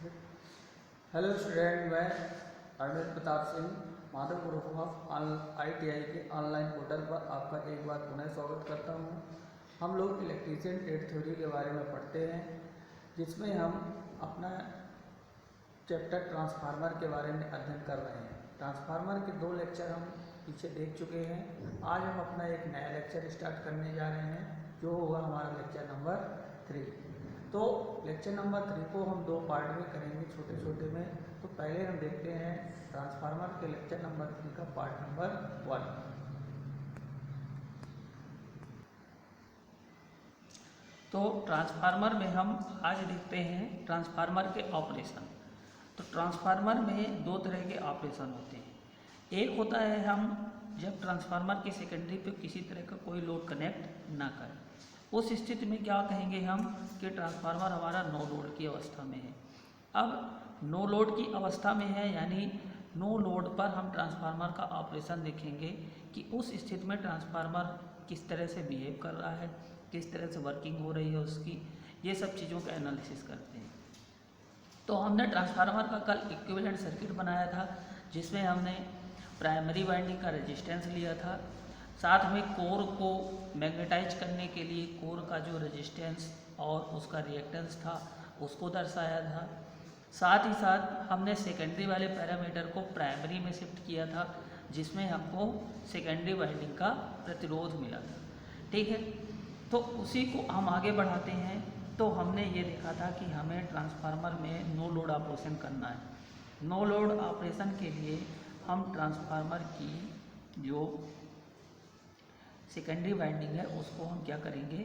Hello student, मैं Arvind Pratap Singh Madhav group of ITI के online portal पर आपका एक बार पुनः स्वागत करता हूं। हम लोग इलेक्ट्रीशियन ट्रेड थ्योरी के बारे में पढ़ते हैं, जिसमें हम अपना चैप्टर ट्रांसफार्मर के बारे में अध्ययन कर रहे हैं। ट्रांसफार्मर के 2 लेक्चर हम पीछे देख चुके हैं। आज हम अपना एक नया लेक्चर स्टार्ट करने जा रहे हैं, जो होगा हमारा लेक्चर नंबर 3। तो लेक्चर नंबर 3 को हम 2 पार्ट में करेंगे, छोटे छोटे में। तो पहले हम देखते हैं ट्रांसफार्मर के लेक्चर नंबर 3 का पार्ट नंबर 1। तो ट्रांसफार्मर में हम आज देखते हैं ट्रांसफार्मर के ऑपरेशन। तो ट्रांसफार्मर में 2 तरह के ऑपरेशन होते हैं। एक होता है हम जब ट्रांसफार्मर की सेकेंडरी पे किसी तरह का कोई लोड कनेक्ट ना करें, उस स्थिति में क्या कहेंगे हम कि ट्रांसफार्मर हमारा नो लोड की अवस्था में है। अब नो लोड की अवस्था में है, यानी नो लोड पर हम ट्रांसफार्मर का ऑपरेशन देखेंगे कि उस स्थिति में ट्रांसफार्मर किस तरह से बिहेव कर रहा है, किस तरह से वर्किंग हो रही है उसकी, ये सब चीज़ों का एनालिसिस करते हैं। तो हमने ट्रांसफार्मर का कल इक्विवेलेंट सर्किट बनाया था, जिसमें हमने प्राइमरी वाइंडिंग का रेजिस्टेंस लिया था, साथ में कोर को मैग्नेटाइज करने के लिए कोर का जो रेजिस्टेंस और उसका रिएक्टेंस था उसको दर्शाया था। साथ ही साथ हमने सेकेंडरी वाले पैरामीटर को प्राइमरी में शिफ्ट किया था, जिसमें हमको सेकेंडरी वाइंडिंग का प्रतिरोध मिला था। ठीक है, तो उसी को हम आगे बढ़ाते हैं। तो हमने ये देखा था कि हमें ट्रांसफार्मर में नो लोड ऑपरेशन करना है। नो लोड ऑपरेशन के लिए हम ट्रांसफार्मर की जो सेकेंडरी वाइंडिंग है उसको हम क्या करेंगे,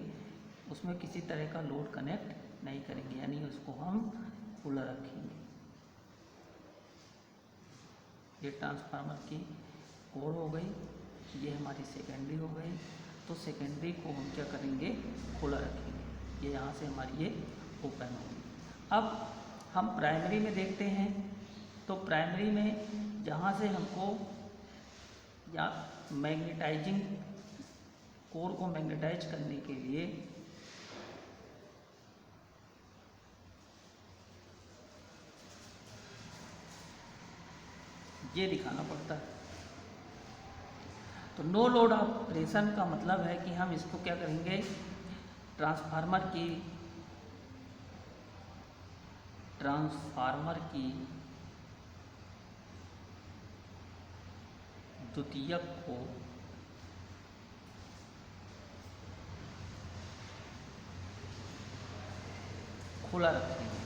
उसमें किसी तरह का लोड कनेक्ट नहीं करेंगे, यानी उसको हम खुला रखेंगे। ये ट्रांसफार्मर की कोर हो गई, ये हमारी सेकेंडरी हो गई। तो सेकेंडरी को हम क्या करेंगे, खुला रखेंगे। ये यहाँ से हमारी ये ओपन होगी। अब हम प्राइमरी में देखते हैं। तो प्राइमरी में जहाँ से हमको या मैग्नेटाइजिंग कोर को मैग्नेटाइज करने के लिए ये दिखाना पड़ता है। तो नो लोड ऑपरेशन का मतलब है कि हम इसको क्या करेंगे, ट्रांसफार्मर की द्वितीयक को खुला रखेंगे।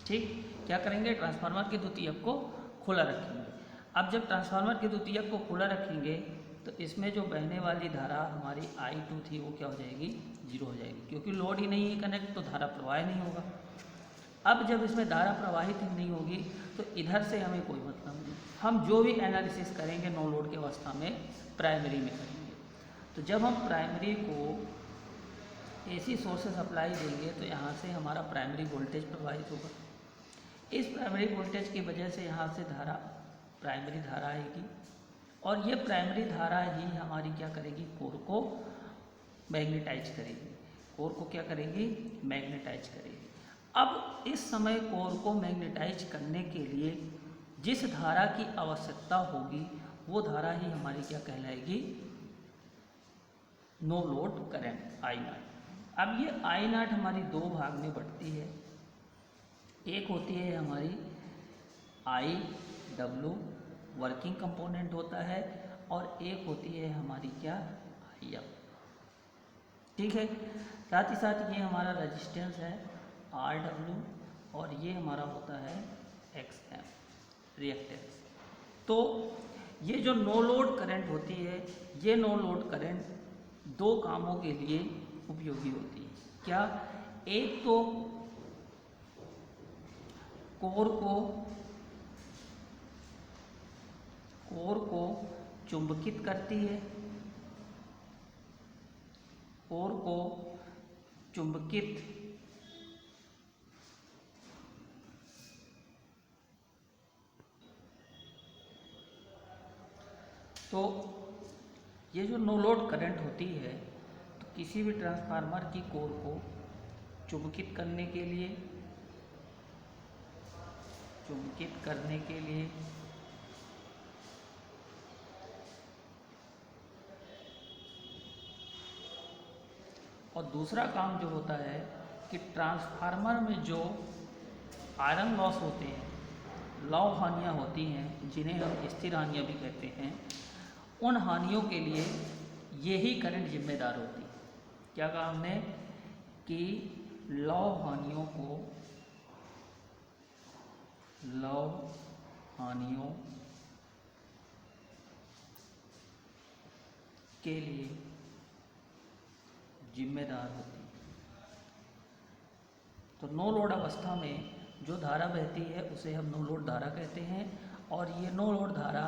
ठीक, क्या करेंगे, ट्रांसफार्मर के द्वितीयक को खुला रखेंगे। अब जब ट्रांसफार्मर के द्वितीयक को खुला रखेंगे तो इसमें जो बहने वाली धारा हमारी I2 थी वो क्या हो जाएगी, 0 हो जाएगी, क्योंकि लोड ही नहीं है कनेक्ट, तो धारा प्रवाह नहीं होगा। अब जब इसमें धारा प्रवाहित ही नहीं होगी तो इधर से हमें कोई मतलब नहीं। हम जो भी एनालिसिस करेंगे नो लोड की अवस्था में प्राइमरी में करेंगे। तो जब हम प्राइमरी को AC सोर्स से सप्लाई देंगे तो यहाँ से हमारा प्राइमरी वोल्टेज प्रवाहित होगा। इस प्राइमरी वोल्टेज की वजह से यहाँ से धारा, प्राइमरी धारा आएगी, और ये प्राइमरी धारा ही हमारी क्या करेगी, कोर को मैग्नेटाइज करेगी। कोर को क्या करेगी, मैग्नेटाइज करेगी। अब इस समय कोर को मैग्नेटाइज करने के लिए जिस धारा की आवश्यकता होगी वो धारा ही हमारी क्या कहलाएगी, नो लोड करंट I0। अब ये I0 हमारी 2 भाग में बढ़ती है। एक होती है हमारी IW, वर्किंग कंपोनेंट होता है, और एक होती है हमारी क्या, IF। ठीक है, साथ ही साथ ये हमारा रेजिस्टेंस है RW, और ये हमारा होता है XM, रिएक्टेंस। तो ये जो नो लोड करंट होती है, ये नो लोड करंट 2 कामों के लिए उपयोगी होती है। क्या, एक तो कोर को चुंबकित करती है, कोर को चुंबकित तो ये जो नो लोड करंट होती है किसी भी ट्रांसफार्मर की कोर को चुंबकित करने के लिए और दूसरा काम जो होता है कि ट्रांसफार्मर में जो आयरन लॉस होते हैं, लौह हानियाँ होती हैं, जिन्हें हम स्थिर हानियाँ भी कहते हैं, उन हानियों के लिए यही करंट जिम्मेदार होती है। क्या कहा हमने कि लौह हानियों के लिए जिम्मेदार होती है। तो नो लोड अवस्था में जो धारा बहती है उसे हम नो लोड धारा कहते हैं, और ये नो लोड धारा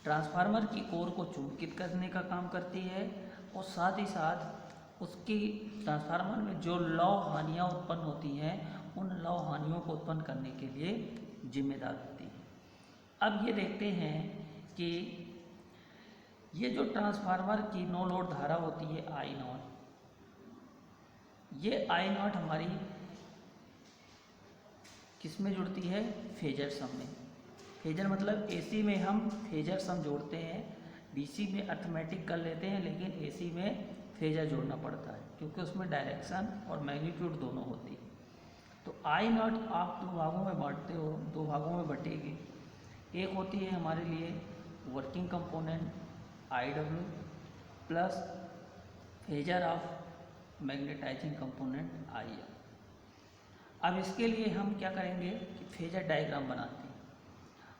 ट्रांसफार्मर की कोर को चुंबकित करने का काम करती है, और साथ ही साथ उसकी ट्रांसफार्मर में जो लौह हानियाँ उत्पन्न होती हैं उन लौह हानियों को उत्पन्न करने के लिए जिम्मेदार होती है। अब ये देखते हैं कि ये जो ट्रांसफार्मर की नो लोड धारा होती है आई नॉट, ये आई नॉट हमारी किस में जुड़ती है? फेजर सम में। फेजर मतलब एसी में हम फेजर सम जोड़ते हैं, डीसी में अर्थमेटिक कर लेते हैं, लेकिन एसी में फेजर जोड़ना पड़ता है क्योंकि उसमें डायरेक्शन और मैग्नीट्यूड दोनों होती है। तो आई नॉट आप दो भागों में बांटते हो, दो भागों में बटेगी। एक होती है हमारे लिए working component I W plus phasor of magnetizing component I M. अब इसके लिए हम क्या करेंगे कि फेजर डायग्राम बनाते हैं।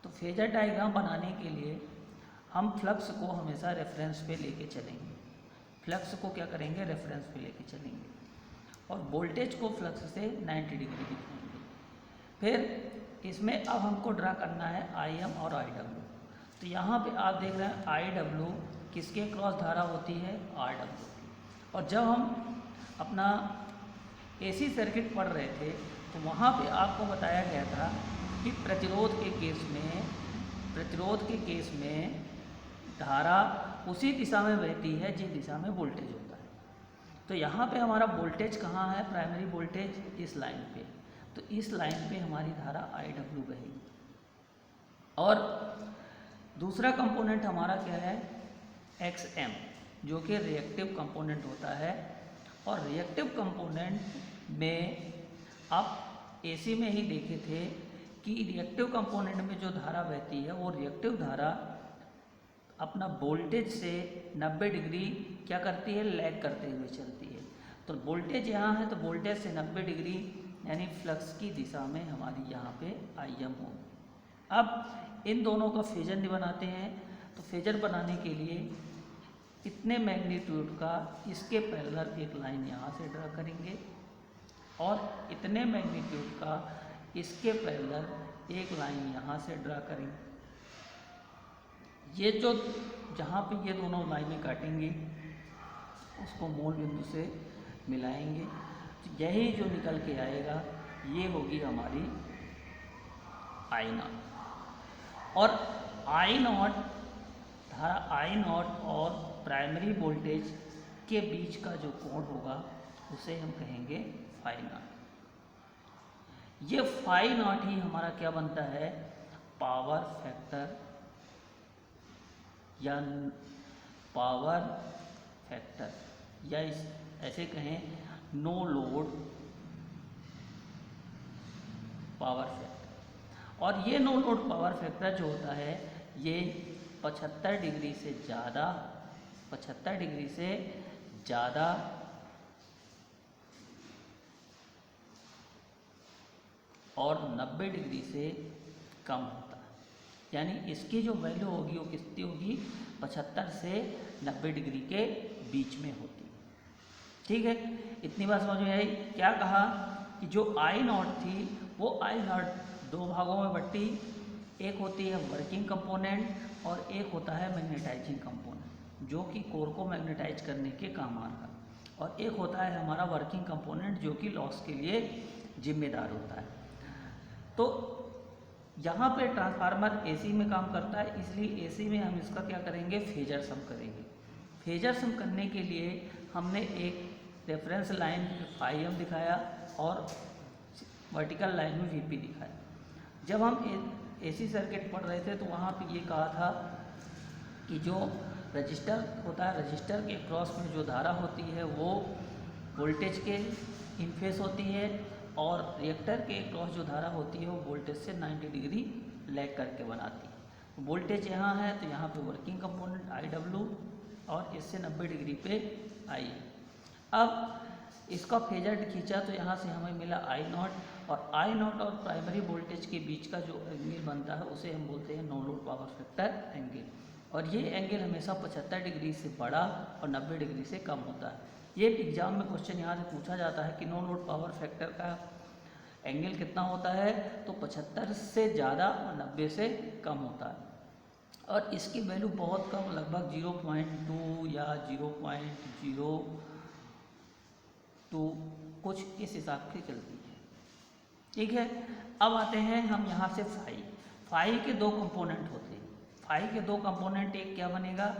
तो फेजर डायग्राम बनाने के लिए हम फ्लक्स को हमेशा रेफरेंस पे लेके चलेंगे। फ्लक्स को क्या करेंगे? रेफरेंस पे लेके चलेंगे, और वोल्टेज को फ्लक्स से 90 डिग्री दिखाएंगे। फिर इसमें अब हमको ड्रा करना है आई एम और आई डब्ल्यू। तो यहाँ पे आप देख रहे हैं आई डब्ल्यू किसके क्रॉस धारा होती है? आर डब्ल्यू की। और जब हम अपना एसी सर्किट पढ़ रहे थे तो वहाँ पे आपको बताया गया था कि प्रतिरोध के केस में धारा उसी दिशा में बहती है जिस दिशा में वोल्टेज होता है। तो यहाँ पे हमारा वोल्टेज कहाँ है? प्राइमरी वोल्टेज इस लाइन पे। तो इस लाइन पे हमारी धारा आई डब्ल्यू बहेगी। और दूसरा कंपोनेंट हमारा क्या है? एक्स एम, जो कि रिएक्टिव कंपोनेंट होता है। और रिएक्टिव कंपोनेंट में आप एसी में ही देखे थे कि रिएक्टिव कंपोनेंट में जो धारा बहती है वो रिएक्टिव धारा अपना वोल्टेज से 90 डिग्री क्या करती है? लैग करते हुए चलती है। तो वोल्टेज यहाँ है तो वोल्टेज से 90 डिग्री यानी फ्लक्स की दिशा में हमारी यहाँ पे आई एम होगी। अब इन दोनों का फेजर बनाते हैं। तो फेजर बनाने के लिए इतने मैग्नीट्यूड का इसके पैरेलल एक लाइन यहाँ से ड्रा करेंगे, और इतने मैग्नीट्यूड का इसके पैरेलल एक लाइन यहाँ से ड्रा करेंगे। ये जो जहाँ पे ये दोनों लाइनें काटेंगी उसको मूल बिंदु से मिलाएंगे। तो यही जो निकल के आएगा ये होगी हमारी आई नॉट। और आई नॉट धारा आई नॉट और प्राइमरी वोल्टेज के बीच का जो कोण होगा उसे हम कहेंगे फाई नॉट। ये फाई नॉट ही हमारा क्या बनता है? पावर फैक्टर, या पावर फैक्टर, या ऐसे कहें नो लोड पावर फैक्टर। और ये नो लोड पावर फैक्टर जो होता है ये 75 डिग्री से ज़्यादा और 90 डिग्री से कम होता है। यानी इसकी जो वैल्यू होगी वो कितनी होगी? 75 से 90 डिग्री के बीच में होती है। ठीक है, इतनी बात समझ में आई। क्या कहा कि जो आई नॉट थी वो आई नॉट दो भागों में बटी। एक होती है वर्किंग कंपोनेंट और एक होता है मैग्नेटाइजिंग कंपोनेंट, जो कि कोर को मैग्नेटाइज करने के काम आता है। और एक होता है हमारा वर्किंग कंपोनेंट जो कि लॉस के लिए जिम्मेदार होता है। तो यहाँ पे ट्रांसफार्मर एसी में काम करता है, इसलिए एसी में हम इसका क्या करेंगे? फेजर सम करेंगे। फेजर सम करने के लिए हमने एक रेफरेंस लाइन में फाई एम दिखाया और वर्टिकल लाइन में वीपी दिखाया। जब हम एसी सर्किट पढ़ रहे थे तो वहाँ पे ये कहा था कि जो रजिस्टर होता है, रजिस्टर के क्रॉस में जो धारा होती है वो वोल्टेज के इन फेस होती है, और रिएक्टर के क्रॉस जो धारा होती है वो वोल्टेज से 90 डिग्री लैग करके बनाती है। वोल्टेज यहाँ है तो यहाँ पे वर्किंग कंपोनेंट IW और इससे 90 डिग्री पे आई। अब इसका फेजर खींचा तो यहाँ से हमें मिला I0, और I0 और प्राइमरी वोल्टेज के बीच का जो एंगल बनता है उसे हम बोलते हैं no load power factor angle, और ये एंगल हमेशा 75 डिग्री से बड़ा और 90 डिग्री से कम होता है। ये एग्जाम में क्वेश्चन यहाँ से पूछा जाता है कि नो लोड पावर फैक्टर का एंगल कितना होता है, तो 75 से ज़्यादा और 90 से कम होता है, और इसकी वैल्यू बहुत कम, लगभग 0.2 या 0.02 कुछ इस हिसाब से चलती है। ठीक है, अब आते हैं हम यहाँ से फाई के दो कंपोनेंट होते हैं। फाई के दो कंपोनेंट, एक क्या बनेगा,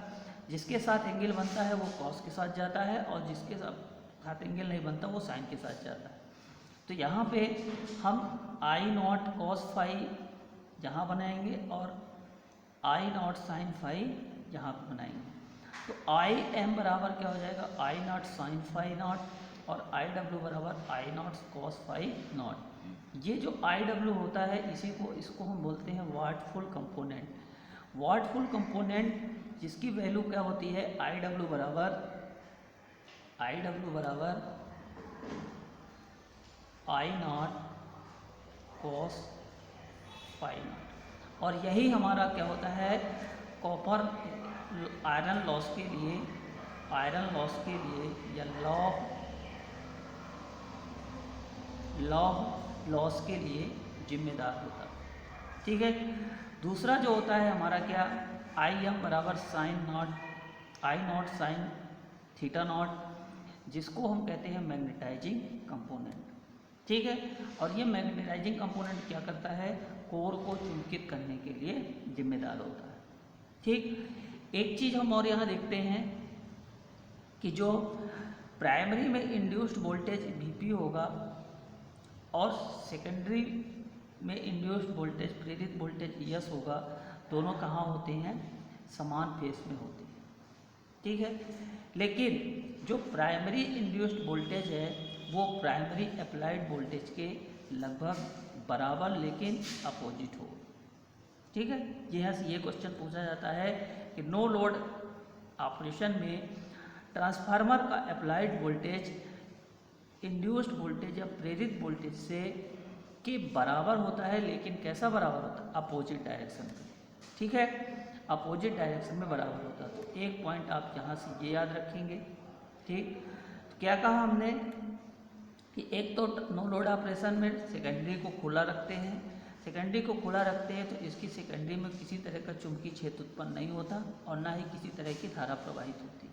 जिसके साथ एंगल बनता है वो कॉस के साथ जाता है, और जिसके साथ एंगल नहीं बनता वो साइन के साथ जाता है। तो यहाँ पे हम I0 cos फाई यहाँ बनाएंगे और I0 sin फाई यहाँ पे बनाएंगे। तो IM बराबर क्या हो जाएगा, I0 sin फाई नॉट, और IW बराबर I0 cos फाई नॉट। ये जो IW होता है इसको हम बोलते हैं वाटफुल कंपोनेंट। वाटफुल कंपोनेंट जिसकी वैल्यू क्या होती है, IW बराबर I0 cos फाई नॉट। और यही हमारा क्या होता है, कॉपर आयरन लॉस के लिए या लॉस के लिए जिम्मेदार होता है। ठीक है, दूसरा जो होता है हमारा क्या, IM बराबर I0 साइन थीटा नॉट, जिसको हम कहते हैं मैग्नेटाइजिंग कंपोनेंट। ठीक है, और ये मैग्नेटाइजिंग कंपोनेंट क्या करता है, कोर को चुंबकित करने के लिए जिम्मेदार होता है। ठीक, एक चीज़ हम और यहाँ देखते हैं कि जो प्राइमरी में इंड्यूस्ड वोल्टेज VP होगा और सेकेंडरी में इंड्यूस्ड वोल्टेज प्रेरित वोल्टेज ES होगा, दोनों कहाँ होते हैं, समान फेस में होते हैं। ठीक है, लेकिन जो प्राइमरी इंड्यूस्ड वोल्टेज है वो प्राइमरी अप्लाइड वोल्टेज के लगभग बराबर लेकिन अपोजिट हो। ठीक है, यहाँ से ये क्वेश्चन पूछा जाता है कि नो लोड ऑपरेशन में ट्रांसफार्मर का अप्लाइड वोल्टेज इंड्यूस्ड वोल्टेज या प्रेरित वोल्टेज से के बराबर होता है, लेकिन कैसा बराबर होता है, अपोजिट डायरेक्शन में। ठीक है, अपोजिट डायरेक्शन में बराबर होता है। तो एक पॉइंट आप यहाँ से ये याद रखेंगे। ठीक, तो क्या कहा हमने कि एक तो नो लोड ऑपरेशन में सेकेंडरी को खुला रखते हैं, तो इसकी सेकेंडरी में किसी तरह का चुंबकीय क्षेत्र उत्पन्न नहीं होता और ना ही किसी तरह की धारा प्रवाहित होती।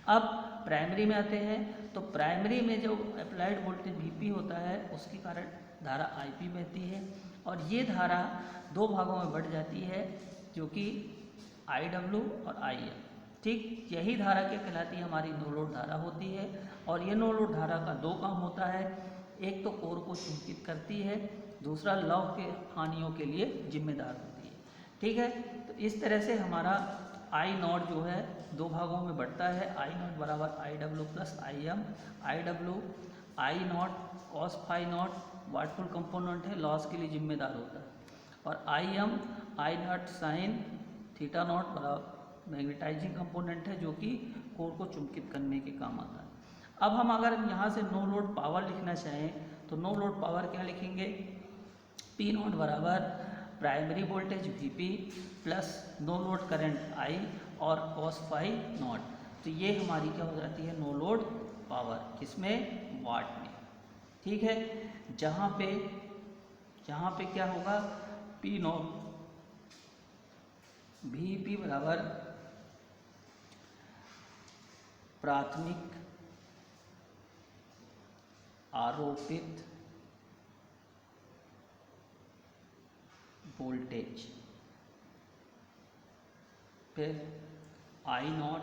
अब प्राइमरी में आते हैं, तो प्राइमरी में जो अप्लाइड वोल्टेज VP होता है उसके कारण धारा IP बहती है, और ये धारा दो भागों में बढ़ जाती है, जो कि IW और IM। ठीक, यही धारा क्या कहलाती है, हमारी नो लोड धारा होती है, और ये नो लोड धारा का दो काम होता है, एक तो कोर को चुंबकित करती है, दूसरा लौ के हानियों के लिए जिम्मेदार होती है। ठीक है, तो इस तरह से हमारा I0 जो है दो भागों में बढ़ता है, I0 बराबर IW plus IM। IW I0 cos phi naught wattful component है, लॉस के लिए जिम्मेदार होता है, और IM I0 sine theta naught बराबर मैग्नेटाइजिंग कंपोनेंट है, जो कि कोर को चुंबकित करने के काम आता है। अब हम अगर यहाँ से नो लोड पावर लिखना चाहें तो नो लोड पावर क्या लिखेंगे, P0 बराबर primary voltage VP plus no load current I और cos फाई नॉट। तो ये हमारी क्या हो जाती है, नो लोड पावर, किसमें, वाट में। ठीक है, जहाँ पे क्या होगा, P0 VP बराबर प्राथमिक आरोपित वोल्टेज, फिर I0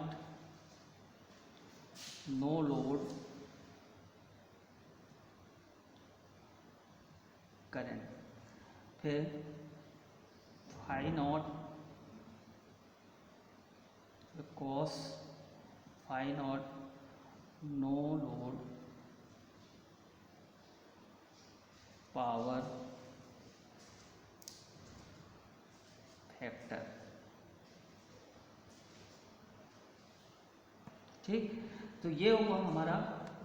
नो लोड करंट, फिर phi naught cos phi naught no load power factor. ठीक, तो ये हुआ हमारा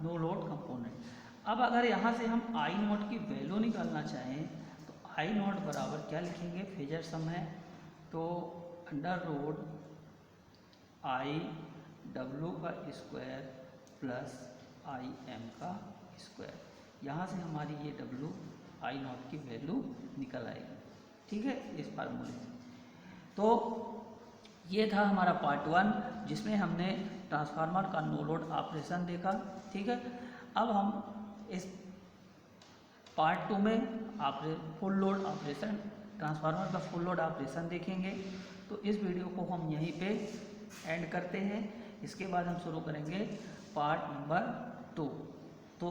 नो लोड कंपोनेंट। अब अगर यहाँ से हम आई नॉट की वैल्यू निकालना चाहें तो आई नॉट बराबर क्या लिखेंगे, फेजर सम है तो अंडर रूट आई डब्ल्यू का स्क्वायर प्लस आई एम का स्क्वायर। यहाँ से हमारी ये डब्ल्यू आई नॉट की वैल्यू निकल आएगी। ठीक है, इस फार्मूले से। तो ये था हमारा पार्ट 1 जिसमें हमने ट्रांसफार्मर का नो लोड ऑपरेशन देखा। ठीक है, अब हम इस पार्ट 2 में आप फुल लोड ऑपरेशन, ट्रांसफार्मर का फुल लोड ऑपरेशन देखेंगे। तो इस वीडियो को हम यहीं पे एंड करते हैं। इसके बाद हम शुरू करेंगे पार्ट नंबर 2। तो